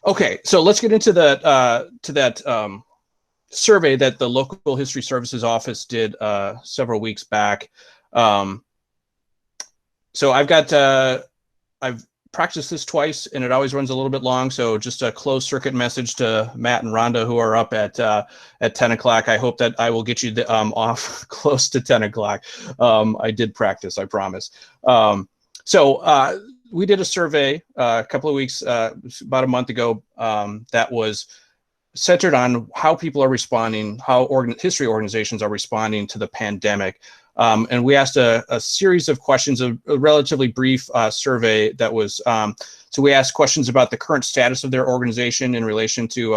Okay, so let's get into that survey that the local history services office did several weeks back. So I've practiced this twice, and it always runs a little bit long. So just a closed circuit message to Matt and Rhonda, who are up at 10 o'clock. I hope that I will get you off close to 10 o'clock. I did practice, I promise. So we did a survey a couple of weeks, about a month ago, that was centered on how people are responding, how history organizations are responding to the pandemic. And we asked a series of questions, a relatively brief survey that was, so we asked questions about the current status of their organization in relation to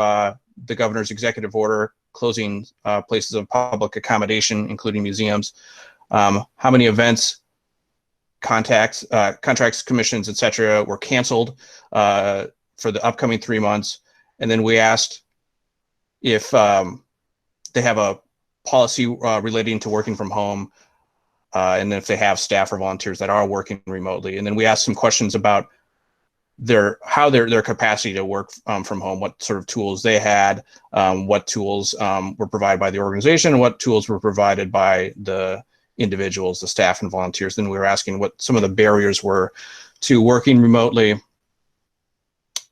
the governor's executive order closing places of public accommodation, including museums, how many events, contracts, commissions, et cetera, were canceled for the upcoming 3 months. And then we asked if they have a policy relating to working from home, and if they have staff or volunteers that are working remotely. And then we asked some questions about their capacity to work from home, what sort of tools they had, what tools were provided by the organization, and what tools were provided by the individuals, the staff and volunteers. Then we were asking what some of the barriers were to working remotely.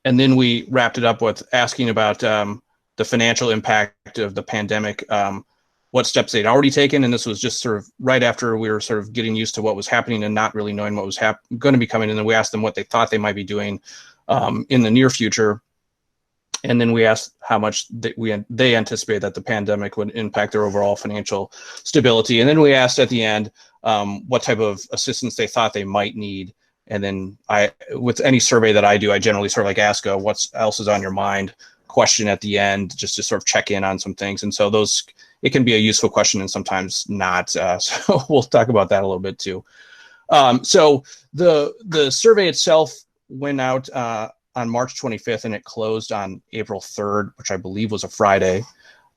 And then we wrapped it up with asking about the financial impact of the pandemic, what steps they'd already taken. And this was just sort of right after we were sort of getting used to what was happening and not really knowing what was going to be coming. And then we asked them what they thought they might be doing in the near future. And then we asked how much they anticipate that the pandemic would impact their overall financial stability. And then we asked at the end what type of assistance they thought they might need. And then with any survey that I do, I generally sort of like ask what else is on your mind question at the end, just to sort of check in on some things. And so it can be a useful question and sometimes not. So we'll talk about that a little bit too. So the survey itself went out on March 25th, and it closed on April 3rd, which I believe was a Friday.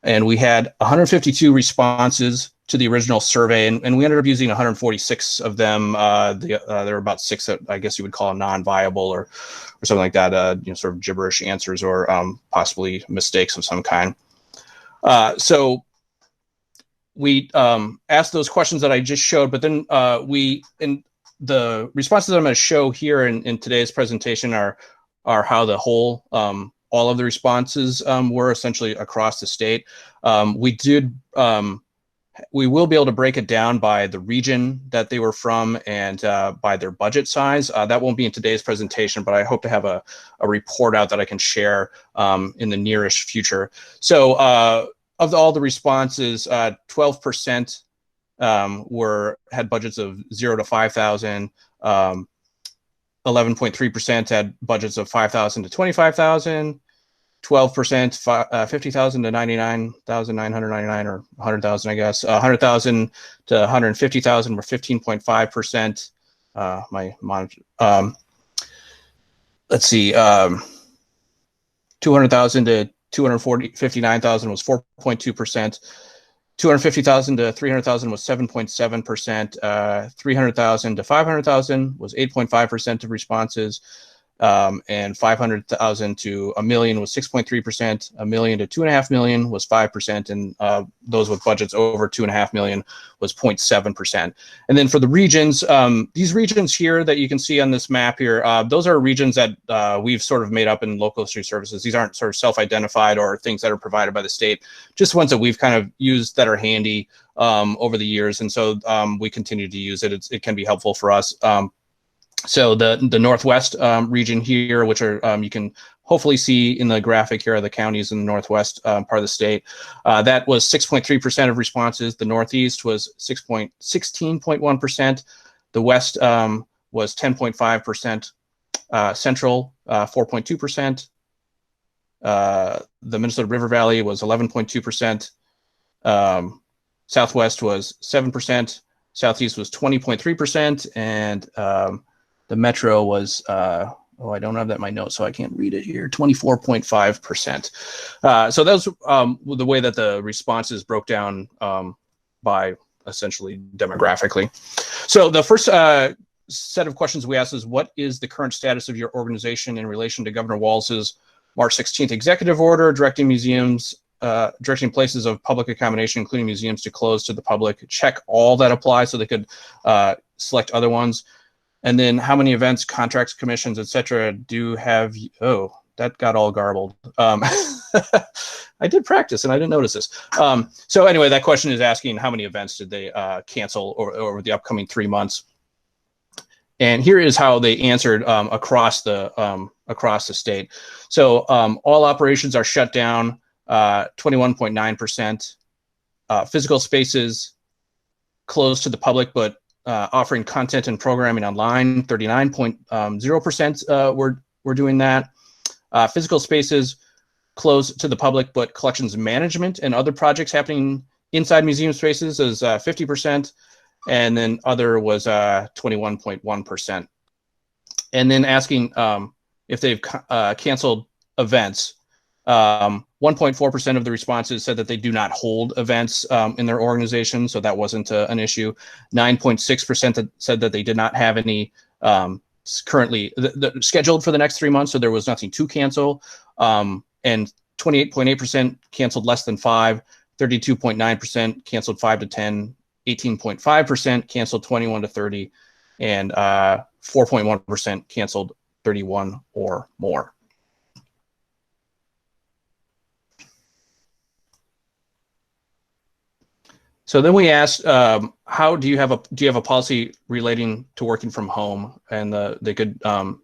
And we had 152 responses to the original survey, and we ended up using 146 of them. There were about 6 that I guess you would call non-viable or something like that, sort of gibberish answers or possibly mistakes of some kind. So we asked those questions that I just showed, but then in the responses that I'm going to show here in today's presentation are how the whole, all of the responses were essentially across the state. We will be able to break it down by the region that they were from and by their budget size. That won't be in today's presentation, but I hope to have a report out that I can share in the nearish future. So of all the responses, 12% had budgets of 0 to 5,000. 11.3% had budgets of 5,000 to 25,000. 12%, 50,000 to 99,999, or 100,000, I guess. 100,000 to 150,000 were 15.5%. My monitor. Let's see. 200,000 to 259,000 was 4.2%. 250,000 to 300,000 was 7.7%. 300,000 to 500,000 was 8.5% of responses. And 500,000 to a million was 6.3%. A million to 2.5 million was 5%. And those with budgets over 2.5 million was 0.7%. And then for the regions, these regions here that you can see on this map here, those are regions that we've sort of made up in local history services. These aren't sort of self-identified or things that are provided by the state, just ones that we've kind of used that are handy over the years. And so we continue to use it. It can be helpful for us. So the Northwest region here, which are you can hopefully see in the graphic here, are the counties in the Northwest part of the state. That was 6.3% of responses. The Northeast was 16.1%. The West was 10.5%. Central 4.2%. The Minnesota River Valley was 11.2%. Southwest was 7%. Southeast was 20.3%, and the Metro was, I don't have that in my notes, so I can't read it here, 24.5%. So that was the way that the responses broke down by essentially demographically. So the first set of questions we asked is, what is the current status of your organization in relation to Governor Walz's March 16th, executive order directing museums, directing places of public accommodation, including museums, to close to the public. Check all that apply so they could select other ones. And then how many events, contracts, commissions, etc. do have, oh, that got all garbled. I did practice and I didn't notice this. So anyway, that question is asking how many events did they cancel over the upcoming 3 months. And here is how they answered across the state. So all operations are shut down, 21.9%. Physical spaces closed to the public, but offering content and programming online, 39.0% were doing that. Physical spaces closed to the public, but collections management and other projects happening inside museum spaces is 50%. And then other was 21.1%. And then asking if they've canceled events. 1.4% of the responses said that they do not hold events in their organization, so that wasn't an issue. 9.6% said that they did not have any currently scheduled for the next 3 months, so there was nothing to cancel. And 28.8% canceled less than 5, 32.9% canceled 5 to 10, 18.5% canceled 21 to 30, and 4.1% canceled 31 or more. So then we asked, how do you have a policy relating to working from home? And they could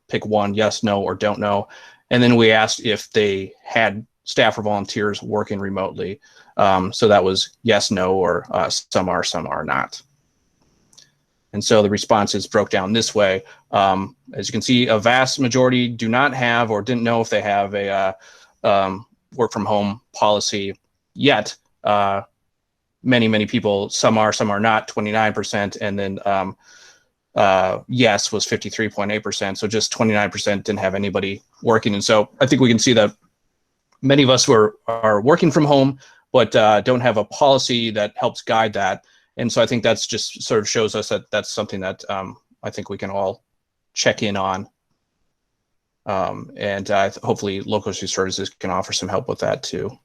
pick one, yes, no, or don't know. And then we asked if they had staff or volunteers working remotely. So that was yes, no, or some are not. And so the responses broke down this way. As you can see, a vast majority do not have or didn't know if they have a work from home policy yet. Many people, some are not, 29%, and then yes was 53.8%. So just 29% didn't have anybody working. And so I think we can see that many of us are working from home, but don't have a policy that helps guide that. And so I think that's just sort of shows us that that's something that I think we can all check in on. And hopefully local services can offer some help with that too.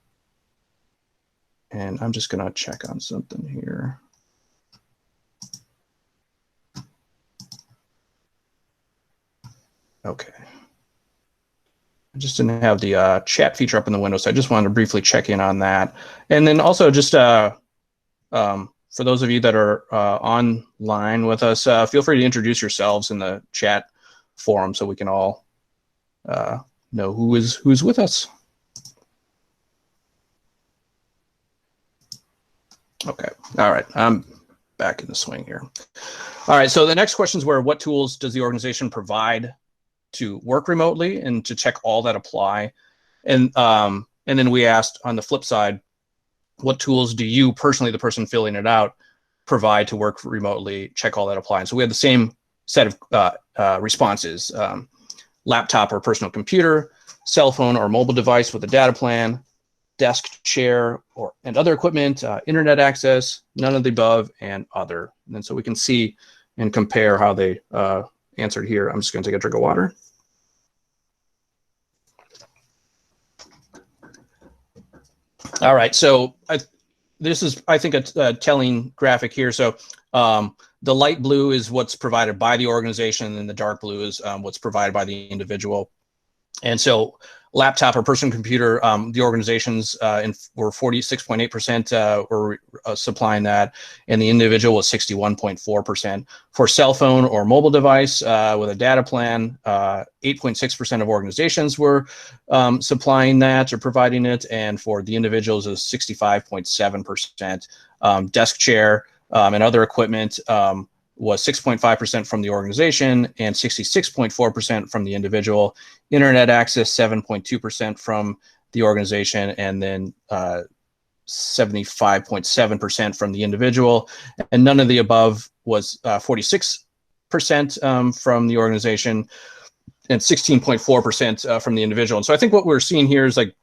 And I'm just going to check on something here. Okay. I just didn't have the chat feature up in the window, so I just wanted to briefly check in on that. And then also just for those of you that are online with us, feel free to introduce yourselves in the chat forum so we can all know who's with us. Okay, all right, I'm back in the swing here. All right, so the next questions were, what tools does the organization provide to work remotely and to check all that apply? And then we asked on the flip side, what tools do you personally, the person filling it out, provide to work remotely, check all that apply? And so we had the same set of responses, laptop or personal computer, cell phone or mobile device with a data plan, desk, chair, and other equipment, internet access, none of the above, and other. And so we can see and compare how they answered here. I'm just going to take a drink of water. All right, so this is, I think, a telling graphic here. So the light blue is what's provided by the organization, and the dark blue is what's provided by the individual. And so laptop or personal computer, the organizations were 46.8% were supplying that, and the individual was 61.4%. For cell phone or mobile device with a data plan, 8.6% of organizations were supplying that or providing it, and for the individuals is 65.7%. Desk chair and other equipment was 6.5% from the organization and 66.4% from the individual. Internet access, 7.2% from the organization, and then 75.7% from the individual. And none of the above was 46% from the organization and 16.4% from the individual. And so I think what we're seeing here is like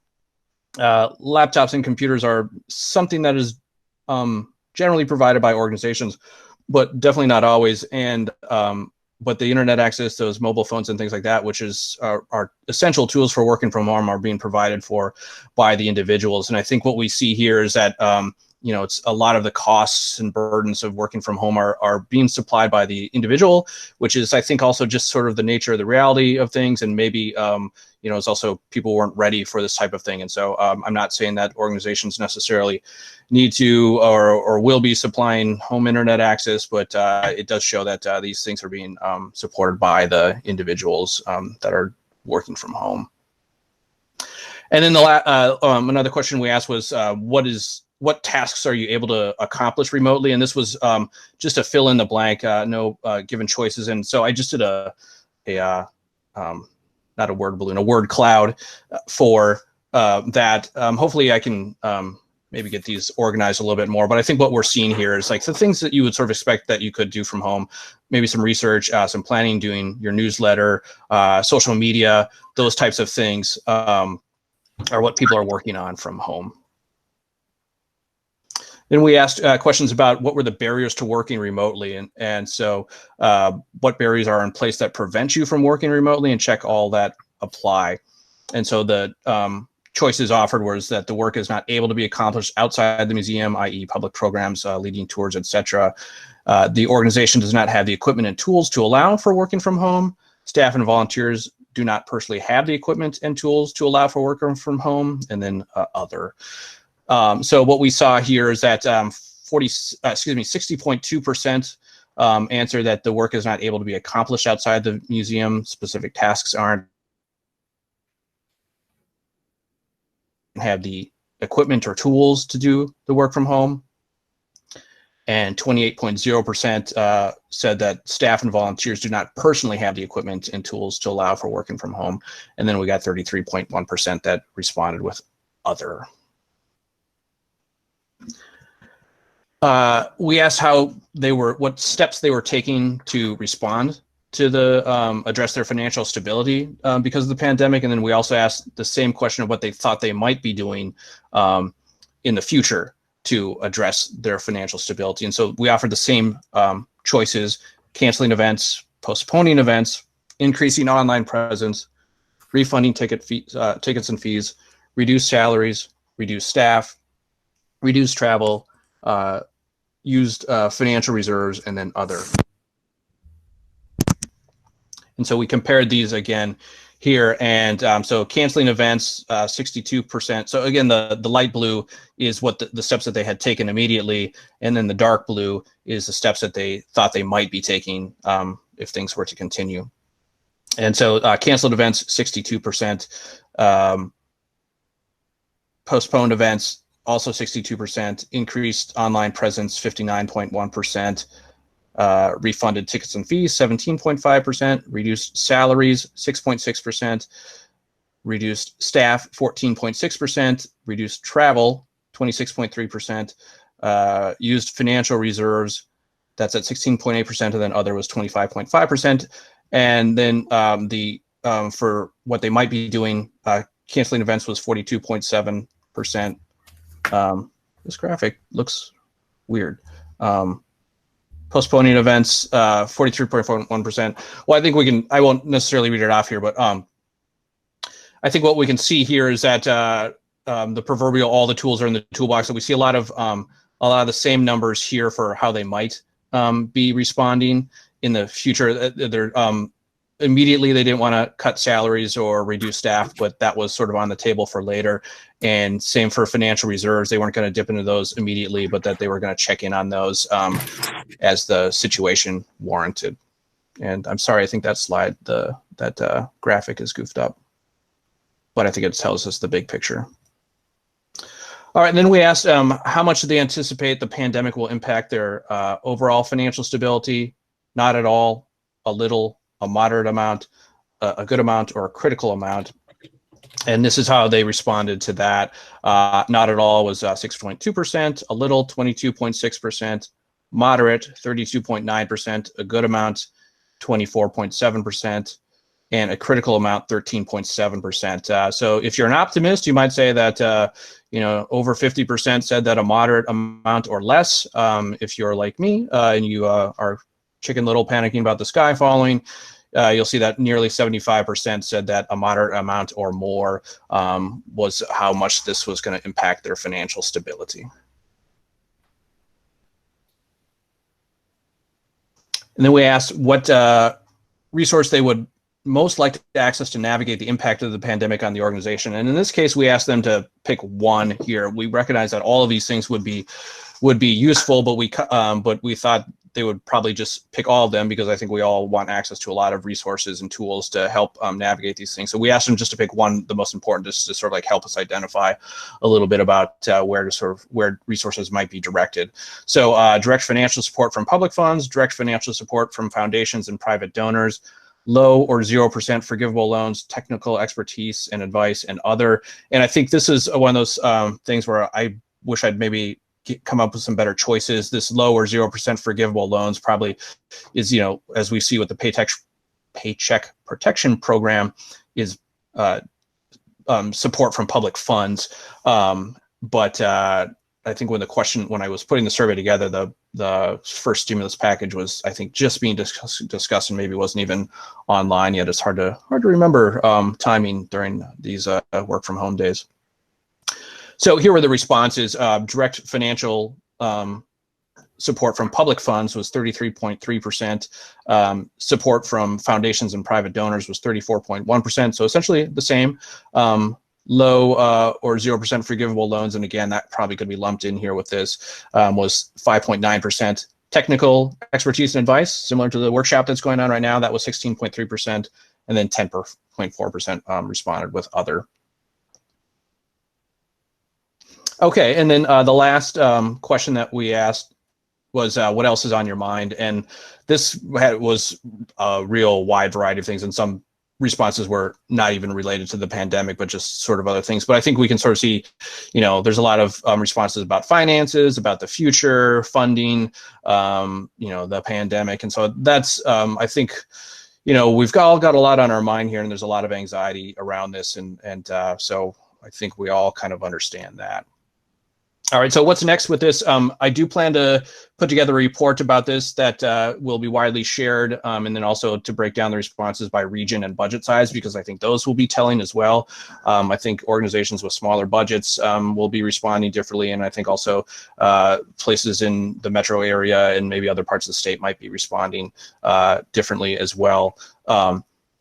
laptops and computers are something that is generally provided by organizations, but definitely not always. And but the internet access, those mobile phones and things like that, which are essential tools for working from home, are being provided for by the individuals. And I think what we see here is that it's a lot of the costs and burdens of working from home are being supplied by the individual, which is, I think, also just sort of the nature of the reality of things. And maybe, it's also people weren't ready for this type of thing. And so I'm not saying that organizations necessarily need to or will be supplying home internet access, but it does show that these things are being supported by the individuals that are working from home. And then another question we asked was, what tasks are you able to accomplish remotely? And this was just a fill in the blank, no given choices. And so I just did not a word balloon, a word cloud for that. Hopefully I can maybe get these organized a little bit more. But I think what we're seeing here is like the things that you would sort of expect that you could do from home, maybe some research, some planning, doing your newsletter, social media, those types of things are what people are working on from home. Then we asked questions about what were the barriers to working remotely. And so what barriers are in place that prevent you from working remotely, and check all that apply. And so the choices offered was that the work is not able to be accomplished outside the museum, i.e. public programs, leading tours, etc. The organization does not have the equipment and tools to allow for working from home. Staff and volunteers do not personally have the equipment and tools to allow for working from home, and then other. So what we saw here is that 60.2% answer that the work is not able to be accomplished outside the museum. Specific tasks aren't have the equipment or tools to do the work from home. And 28.0% said that staff and volunteers do not personally have the equipment and tools to allow for working from home. And then we got 33.1% that responded with other. We asked what steps they were taking to respond to address their financial stability because of the pandemic. And then we also asked the same question of what they thought they might be doing in the future to address their financial stability. And so we offered the same choices: canceling events, postponing events, increasing online presence, refunding tickets and fees, reduce salaries, reduce staff, reduce travel, used financial reserves, and then other. And so we compared these again here, and so canceling events, 62%. So again, the light blue is what the steps that they had taken immediately, and then the dark blue is the steps that they thought they might be taking if things were to continue. And so canceled events, 62%. Postponed events, also 62%. Increased online presence, 59.1%. Refunded tickets and fees, 17.5%. Reduced salaries, 6.6%. Reduced staff, 14.6%. Reduced travel, 26.3%. Used financial reserves, that's at 16.8%, and then other was 25.5%. And then for what they might be doing, canceling events was 42.7%. This graphic looks weird. Postponing events, 43.1%. Well, I think I won't necessarily read it off here, but I think what we can see here is that the proverbial all the tools are in the toolbox. So we see a lot of the same numbers here for how they might be responding in the future. They're immediately they didn't want to cut salaries or reduce staff, but that was sort of on the table for later. And same for financial reserves. They weren't going to dip into those immediately, but that they were going to check in on those as the situation warranted. And I'm sorry, I think that slide, that graphic is goofed up, but I think it tells us the big picture. All right, and then we asked how much do they anticipate the pandemic will impact their overall financial stability? Not at all, a little, a moderate amount, a good amount, or a critical amount. And this is how they responded to that. Not at all was 6.2%, a little 22.6%, moderate 32.9%, a good amount 24.7%, and a critical amount 13.7%. So if you're an optimist, you might say that over 50% said that a moderate amount or less. If you're like me and you are Chicken Little panicking about the sky falling, you'll see that nearly 75% said that a moderate amount or more was how much this was going to impact their financial stability. And then we asked what resource they would most like to access to navigate the impact of the pandemic on the organization. And in this case, we asked them to pick one here. We recognize that all of these things would be useful, but we thought they would probably just pick all of them because I think we all want access to a lot of resources and tools to help navigate these things. So we asked them just to pick one, the most important, just to sort of like help us identify a little bit about where resources might be directed. So direct financial support from public funds, direct financial support from foundations and private donors, low or 0% forgivable loans, technical expertise and advice, and other. And I think this is one of those things where I wish I'd maybe come up with some better choices. This low or 0% forgivable loans probably is, as we see with the Paycheck Protection Program, is support from public funds. But I think when I was putting the survey together, the first stimulus package was, I think, just being discussed and maybe wasn't even online yet. It's hard to remember timing during these work from home days. So here were the responses. Direct financial support from public funds was 33.3%. Support from foundations and private donors was 34.1%. So essentially the same. Low or 0% forgivable loans, and again, that probably could be lumped in here with this, was 5.9%. Technical expertise and advice, similar to the workshop that's going on right now, that was 16.3%, and then 10.4% responded with other. Okay, and then the last question that we asked was what else is on your mind? And this was a real wide variety of things, and some responses were not even related to the pandemic, but just sort of other things. But I think we can sort of see, there's a lot of responses about finances, about the future, funding, the pandemic. And so that's, I think, we've all got a lot on our mind here, and there's a lot of anxiety around this. And so I think we all kind of understand that. All right, so what's next with this? I do plan to put together a report about this that will be widely shared, and then also to break down the responses by region and budget size, because I think those will be telling as well. I think organizations with smaller budgets will be responding differently, and I think also places in the metro area and maybe other parts of the state might be responding differently as well.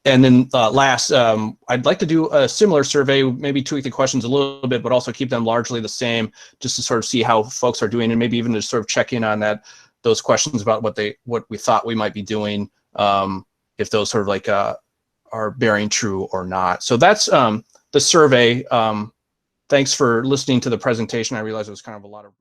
And then last, I'd like to do a similar survey, maybe tweak the questions a little bit, but also keep them largely the same, just to sort of see how folks are doing, and maybe even to sort of check in on those questions about what we thought we might be doing, if those sort of like are bearing true or not. So that's the survey. Thanks for listening to the presentation. I realize it was kind of a lot of